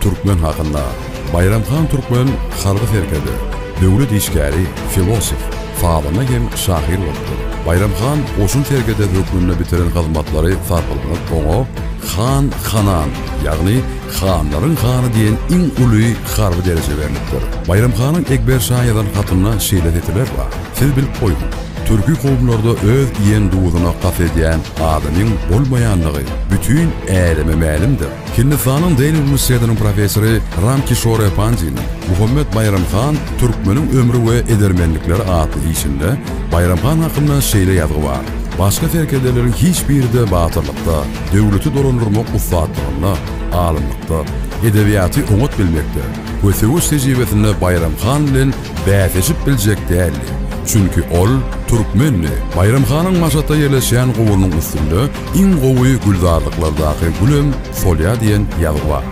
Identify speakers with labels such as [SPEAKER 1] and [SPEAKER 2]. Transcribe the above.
[SPEAKER 1] Türkmen hakında. Bayramxan Türkmen halkı ferkedi, döwlet işgäri, filosof, falyna hem şahyr boldy. Bayramxan oşun ferkede hökmünde bitiren hyzmatlary sarpylyp oňa Han Hanan, ýagny hanlaryň hany diýen iň uly harby derece berilipdir. Bayramxanyň Ekber Şah ýazan hatyna şeýle etiler bar. Siz bilip goýun. Türkü kowumlarda öz iýen duýdugyna gaf edýän adamyň bolmaýanlygy bütün äleme ma'lumdyr. Hindistanyň Delhi Universitetining professory Ram Kishore Pandjin Muhammed Bayramxan Türkmeniň ömrü we edermenlikleri atly işinde Bayramxan hakynda şeýle ýazgy bar. Başka ferkedeleriň hiç birinde batyrlykda, döwleti dolandyrmak ustatlygyna, alymlykda, edebiýaty oňat bilmekde. Götügüç tejribesinde Bayramxan bilen bäfeşip biljek däl. Çünkü ol Türkmenli. Bayramxanyň maşatda ýerleşýän gowunyň üstünde iň gowy güldarlyklardaky gülüm folya diýen ýazgy bar.